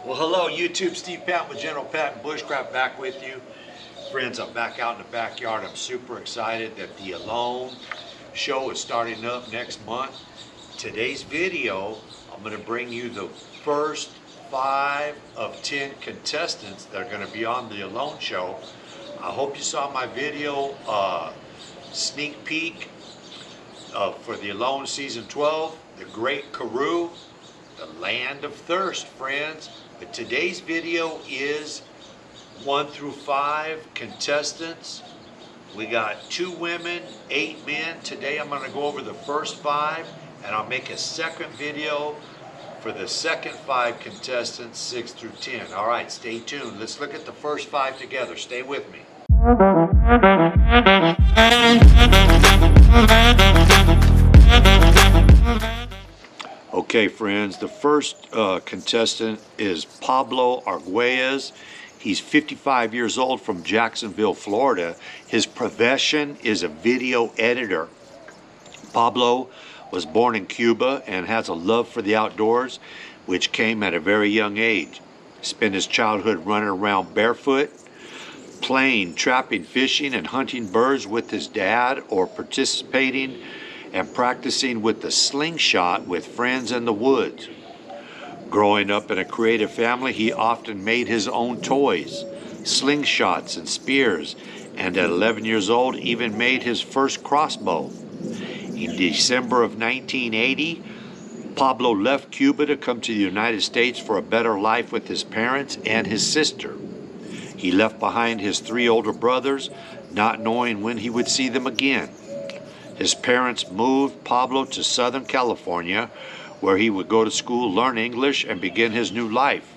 Well, hello, YouTube. Steve Pat with General Pat and Bushcraft back with you. Friends, I'm back out in the backyard. I'm super excited that the Alone show is starting up next month. Today's video, I'm going to bring you the first 5 of 10 contestants that are going to be on the Alone show. I hope you saw my video sneak peek for the Alone season 12, The Great Karoo, the Land of Thirst, friends. But today's video is 1 through 5 contestants. We got 2 women, 8 men. Today I'm going to go over the first 5, and I'll make a second video for the second 5 contestants, 6 through 10. All right, stay tuned. Let's look at the first 5 together. Stay with me. Okay, friends, the first contestant is Pablo Arguelles. He's 55 years old from Jacksonville, Florida. His profession is a video editor. Pablo was born in Cuba and has a love for the outdoors, which came at a very young age. Spent his childhood running around barefoot, playing, trapping, fishing, and hunting birds with his dad, or participating and practicing with the slingshot with friends in the woods. Growing up in a creative family, he often made his own toys, slingshots and spears, and at 11 years old even made his first crossbow. In December of 1980, Pablo left Cuba to come to the United States for a better life with his parents and his sister. He left behind his 3 older brothers, not knowing when he would see them again. His parents moved Pablo to Southern California, where he would go to school, learn English, and begin his new life.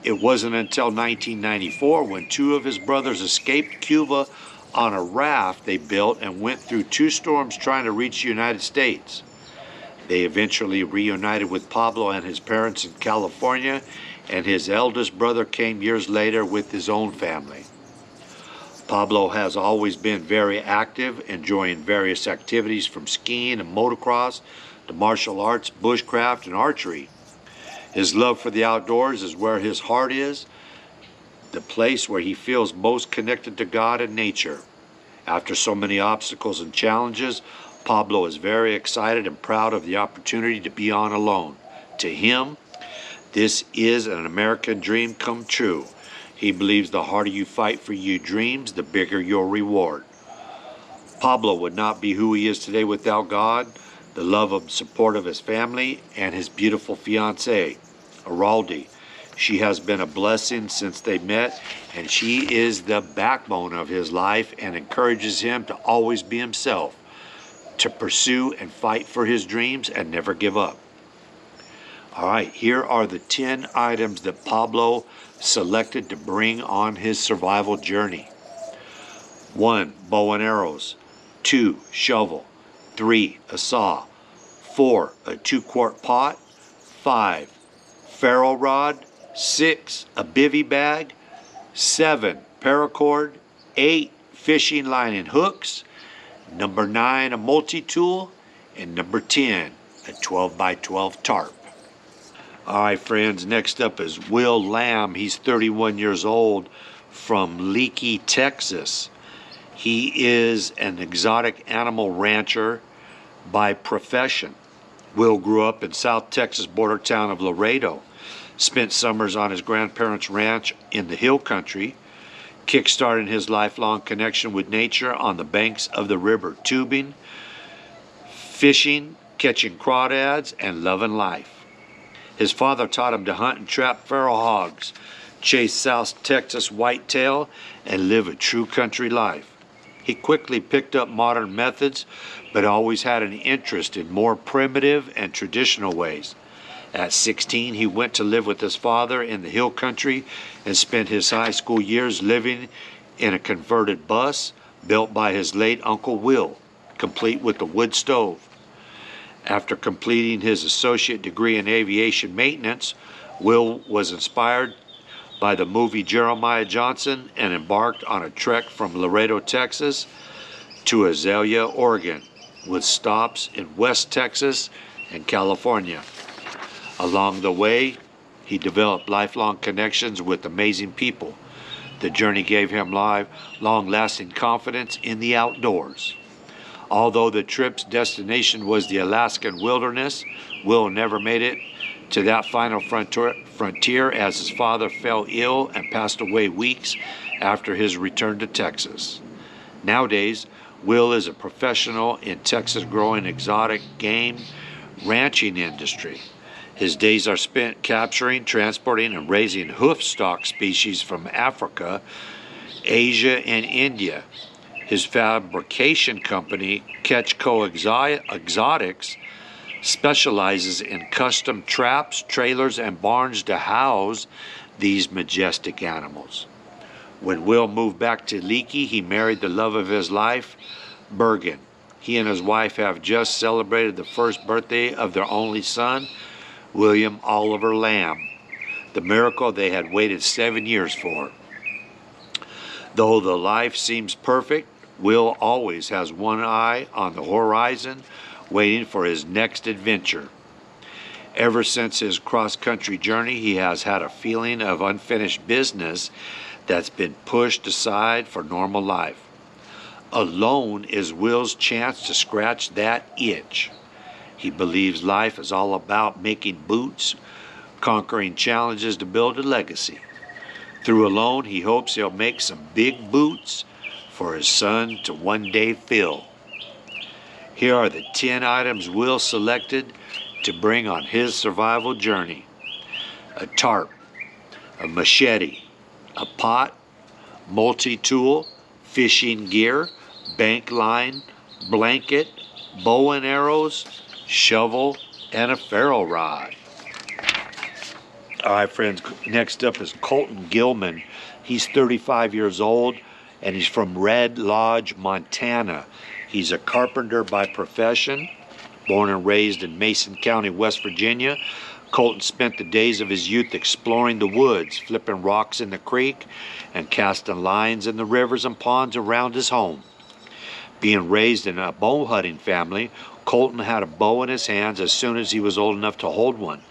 It wasn't until 1994 when 2 of his brothers escaped Cuba on a raft they built and went through 2 storms trying to reach the United States. They eventually reunited with Pablo and his parents in California, and his eldest brother came years later with his own family. Pablo has always been very active, enjoying various activities from skiing and motocross to martial arts, bushcraft, and archery. His love for the outdoors is where his heart is, the place where he feels most connected to God and nature. After so many obstacles and challenges, Pablo is very excited and proud of the opportunity to be on Alone. To him, this is an American dream come true. He believes the harder you fight for your dreams, the bigger your reward. Pablo would not be who he is today without God, the love and support of his family, and his beautiful fiancée, Araldi. She has been a blessing since they met, and she is the backbone of his life and encourages him to always be himself, to pursue and fight for his dreams and never give up. All right, here are the 10 items that Pablo selected to bring on his survival journey. 1. Bow and arrows. 2. Shovel. 3. A saw. 4. A 2-quart pot. 5. Ferro rod. 6. A bivy bag. 7. Paracord. 8. Fishing line and hooks. Number 9. A multi-tool. And number 10. A 12x12 tarp. All right, friends, next up is Will Lamb. He's 31 years old from Leakey, Texas. He is an exotic animal rancher by profession. Will grew up in South Texas border town of Laredo, spent summers on his grandparents' ranch in the hill country, kickstarting his lifelong connection with nature on the banks of the river, tubing, fishing, catching crawdads, and loving life. His father taught him to hunt and trap feral hogs, chase South Texas whitetail, and live a true country life. He quickly picked up modern methods, but always had an interest in more primitive and traditional ways. At 16, he went to live with his father in the hill country and spent his high school years living in a converted bus built by his late Uncle Will, complete with a wood stove. After completing his associate degree in aviation maintenance, Will was inspired by the movie Jeremiah Johnson and embarked on a trek from Laredo, Texas to Azalea, Oregon, with stops in West Texas and California. Along the way, He developed lifelong connections with amazing people. The journey gave him long-lasting confidence in the outdoors. Although the trip's destination was the Alaskan wilderness, Will never made it to that final frontier as his father fell ill and passed away weeks after his return to Texas. Nowadays, Will is a professional in Texas growing exotic game ranching industry. His days are spent capturing, transporting, and raising hoof stock species from Africa, Asia, and India. His fabrication company, Ketchco Exotics, specializes in custom traps, trailers, and barns to house these majestic animals. When Will moved back to Leakey, he married the love of his life, Bergen. He and his wife have just celebrated the first birthday of their only son, William Oliver Lamb, the miracle they had waited 7 years for. Though the life seems perfect, Will always has one eye on the horizon, waiting for his next adventure. Ever since his cross-country journey, he has had a feeling of unfinished business that's been pushed aside for normal life. Alone is Will's chance to scratch that itch. He believes life is all about making boots, conquering challenges to build a legacy. Through Alone, he hopes he'll make some big boots for his son to one day fill. Here are the 10 items Will selected to bring on his survival journey. A tarp, a machete, a pot, multi-tool, fishing gear, bank line, blanket, bow and arrows, shovel, and a ferro rod. All right, friends, next up is Colton Gilman. He's 35 years old, and he's from Red Lodge, Montana. He's a carpenter by profession. Born and raised in Mason County, West Virginia, Colton spent the days of his youth exploring the woods, flipping rocks in the creek, and casting lines in the rivers and ponds around his home. Being raised in a bow hunting family, Colton had a bow in his hands as soon as he was old enough to hold one.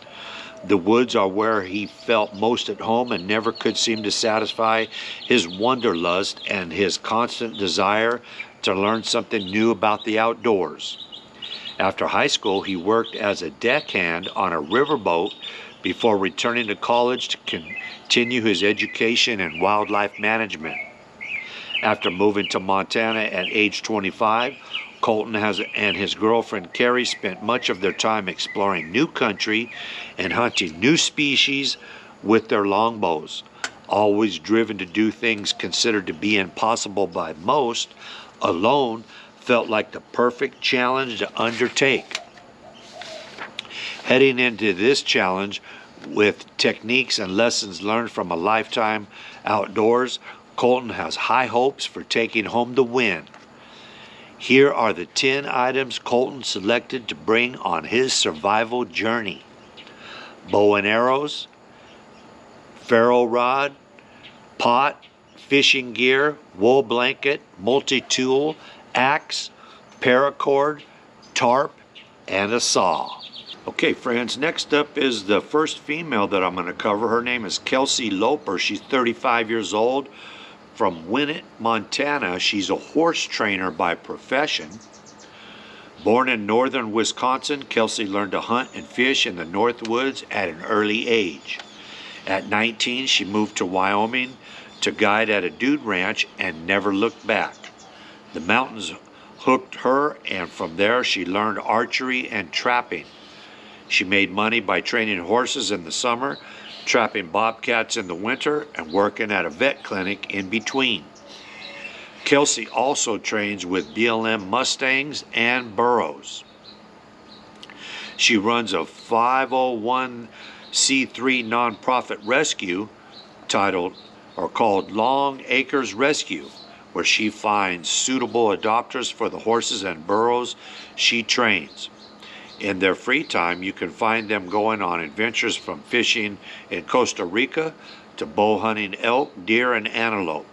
The woods are where he felt most at home and never could seem to satisfy his wanderlust and his constant desire to learn something new about the outdoors. After high school, he worked as a deckhand on a riverboat before returning to college to continue his education in wildlife management. After moving to Montana at age 25, Colton and his girlfriend Carrie spent much of their time exploring new country and hunting new species with their longbows. Always driven to do things considered to be impossible by most, Alone felt like the perfect challenge to undertake. Heading into this challenge with techniques and lessons learned from a lifetime outdoors, Colton has high hopes for taking home the win. Here are the 10 items Colton selected to bring on his survival journey. Bow and arrows, ferro rod, pot, fishing gear, wool blanket, multi-tool, axe, paracord, tarp, and a saw. Okay, friends, next up is the first female that I'm going to cover. Her name is Kelsey Loper. She's 35 years old, from Winnett, Montana. She's a horse trainer by profession. Born in northern Wisconsin, Kelsey learned to hunt and fish in the North Woods at an early age. At 19, she moved to Wyoming to guide at a dude ranch and never looked back. The mountains hooked her, and from there she learned archery and trapping. She made money by training horses in the summer, trapping bobcats in the winter, and working at a vet clinic in between. Kelsey also trains with BLM Mustangs and burros. She runs a 501c3 nonprofit rescue called Long Acres Rescue, where she finds suitable adopters for the horses and burros she trains. In their free time, you can find them going on adventures from fishing in Costa Rica to bow hunting elk, deer, and antelope.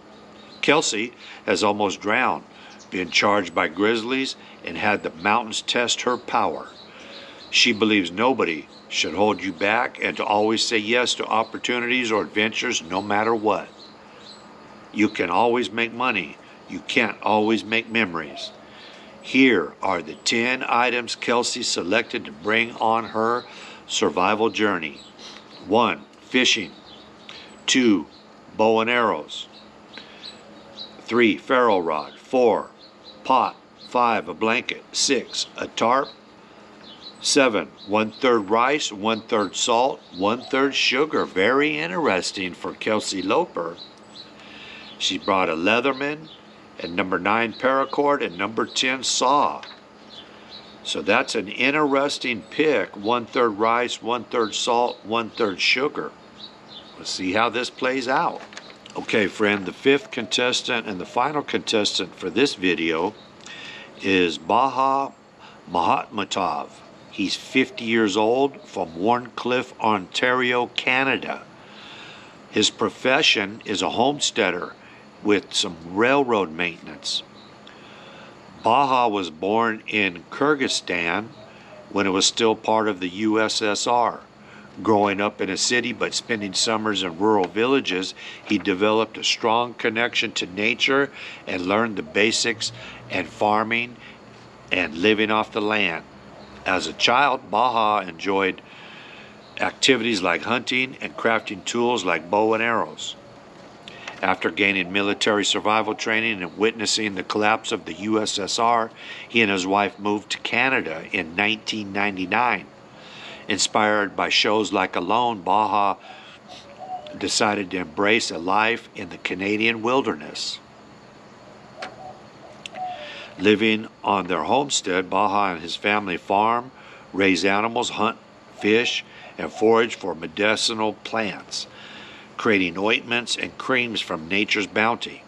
Kelsey has almost drowned, been charged by grizzlies, and had the mountains test her power. She believes nobody should hold you back and to always say yes to opportunities or adventures no matter what. You can always make money. You can't always make memories. Here are the 10 items Kelsey selected to bring on her survival journey. 1. Fishing. 2. Bow and arrows. 3. Ferro rod. 4. Pot. 5. A blanket. 6. A tarp. 7. 1/3 rice, 1/3 salt, 1/3 sugar. Very interesting for Kelsey Loper. She brought a Leatherman and number 9 paracord and number 10 saw. So that's an interesting pick. 1/3 rice, 1/3 salt, 1/3 sugar. Let's see how this plays out. Okay, friend, the 5th contestant and the final contestant for this video is Baha Mahatmatov. He's 50 years old from Warncliffe, Ontario, Canada. His profession is a homesteader with some railroad maintenance. Baha was born in Kyrgyzstan when it was still part of the USSR. Growing up in a city but spending summers in rural villages, he developed a strong connection to nature and learned the basics and farming and living off the land. As a child, Baha enjoyed activities like hunting and crafting tools like bow and arrows. After gaining military survival training and witnessing the collapse of the USSR, he and his wife moved to Canada in 1999. Inspired by shows like Alone, Baha decided to embrace a life in the Canadian wilderness. Living on their homestead, Baha and his family farm, raise animals, hunt, fish, and forage for medicinal plants, creating ointments and creams from nature's bounty.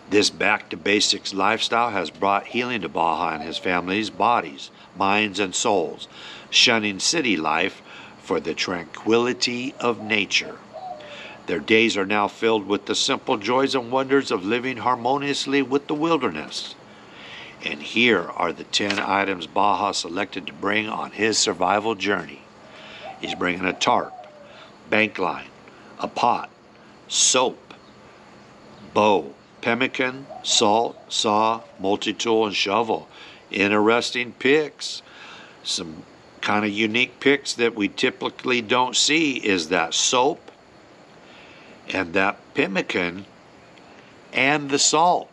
This back-to-basics lifestyle has brought healing to Baha and his family's bodies, minds, and souls, shunning city life for the tranquility of nature. Their days are now filled with the simple joys and wonders of living harmoniously with the wilderness. And here are the 10 items Baha selected to bring on his survival journey. He's bringing a tarp, bank line, a pot, soap, bow, pemmican, salt, saw, multi-tool, and shovel. Interesting picks. Some kind of unique picks that we typically don't see is that soap and that pemmican and the salt.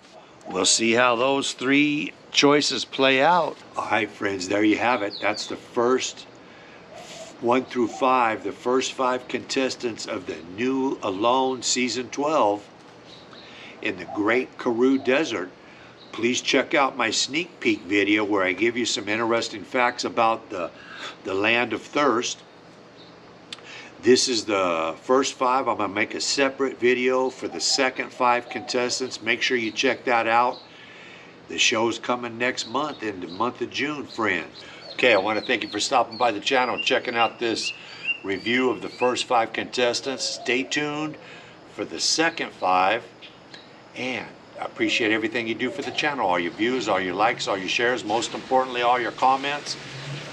We'll see how those 3 choices play out. All right, friends, there you have it. That's the first 1 through 5, the first 5 contestants of the new Alone Season 12 in the Great Karoo Desert. Please check out my sneak peek video where I give you some interesting facts about the land of thirst. This is the first 5. I'm going to make a separate video for the second 5 contestants. Make sure you check that out. The show's coming next month, in the month of June, friends. Okay, I want to thank you for stopping by the channel and checking out this review of the first 5 contestants. Stay tuned for the second 5. And I appreciate everything you do for the channel. All your views, all your likes, all your shares, most importantly, all your comments.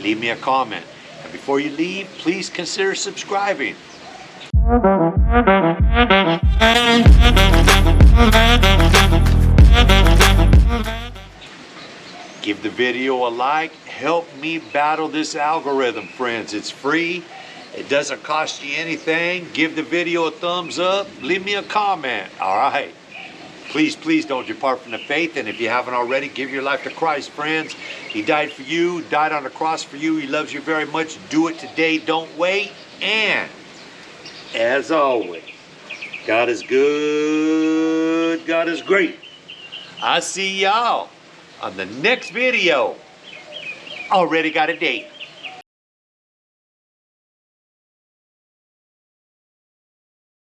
Leave me a comment. And before you leave, please consider subscribing. Give the video a like. Help me battle this algorithm, friends. It's free. It doesn't cost you anything. Give the video a thumbs up. Leave me a comment. All right. Please, please don't depart from the faith. And if you haven't already, give your life to Christ, friends. He died for you, died on the cross for you. He loves you very much. Do it today. Don't wait. And as always, God is good. God is great. I see y'all on the next video. Already got a date.